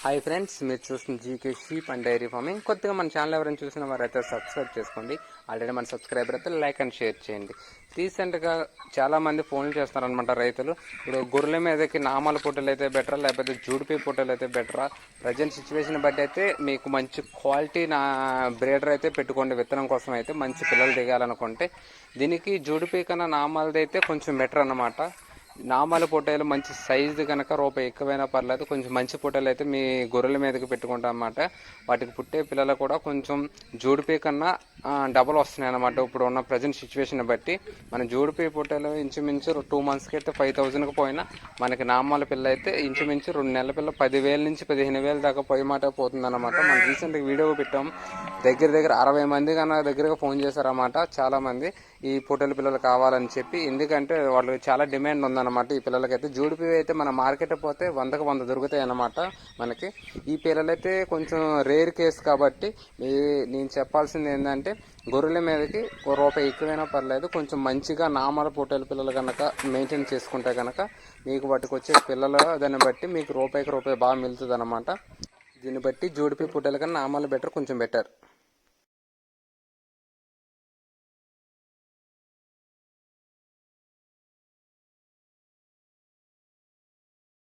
Hi friends, మీరు చూస్తున్న GK sheep and dairy farming. కొత్తగా మన ఛానల్ ఎవరైనా చూసిన వారైతే సబ్స్క్రైబ్ చేసుకోండి. ఆల్రెడీ మన సబ్స్క్రైబర్ అయితే లైక్ అండ్ షేర్ చేయండి. రీసెంట్గా చాలామంది ఫోన్లు చేస్తున్నారనమాట రైతులు. ఇప్పుడు గొర్రెల మీదకి నామాల పొట్టెలు అయితే బెటరా, లేకపోతే జూడిపి పొట్టెలు అయితే బెటరా? ప్రజెంట్ సిచ్యువేషన్ బట్టి అయితే మీకు మంచి క్వాలిటీ బ్రీడర్ అయితే పెట్టుకోండి. విత్తనం కోసం అయితే మంచి పిల్లలు దిగాలనుకుంటే దీనికి జూడిపి కన్నా నామాలది అయితే కొంచెం బెటర్ అన్నమాట. నామాల పొట్టేలు మంచి సైజు కనుక రూపాయి ఎక్కువైనా పర్లేదు, కొంచెం మంచి పొట్టేలు అయితే మీ గొర్రెల మీదకి పెట్టుకుంటాం అన్నమాట. వాటికి పుట్టే పిల్లలు కూడా కొంచెం జూడిపి కన్నా డబల్ వస్తున్నాయి అన్నమాట. ఇప్పుడు ఉన్న ప్రజెంట్ సిచ్యువేషన్ బట్టి మన జూడిపి పొట్టేలు ఇంచుమించు 2 monthsకి అయితే 5,000కి పోయినా మనకి నామాల పిల్ల అయితే ఇంచుమించు 2 నెలల పిల్ల 10,000 నుంచి 15,000 దాకా పోయి మాట పోతుంది అనమాట. మనం రీసెంట్గా వీడియో పెట్టాం. దగ్గర 60 మంది కన్నా దగ్గరగా ఫోన్ చేశారన్నమాట చాలామంది ఈ పొట్టేల పిల్లలు కావాలని చెప్పి. ఎందుకంటే వాళ్ళు చాలా డిమాండ్ ఉందన్నమాట ఈ పిల్లలకైతే. జూడిపి అయితే మన మార్కెట్ పోతే 100కి 100 దొరుకుతాయి అన్నమాట మనకి. ఈ పిల్లలైతే కొంచెం రేర్ కేసు కాబట్టి నేను చెప్పాల్సింది ఏంటంటే గొర్రెల మీదకి రూపాయి ఎక్కువైనా పర్లేదు, కొంచెం మంచిగా నామాల పొట్టేల పిల్లలు కనుక మెయింటైన్ చేసుకుంటే కనుక మీకు వాటికి వచ్చే పిల్లలు దాన్ని బట్టి మీకు రూపాయికి రూపాయి బాగా మిగులుతుంది అనమాట. దీన్ని బట్టి జూడిపి పొట్టేల కన్నా నామాలు బెటర్, కొంచెం బెటర్.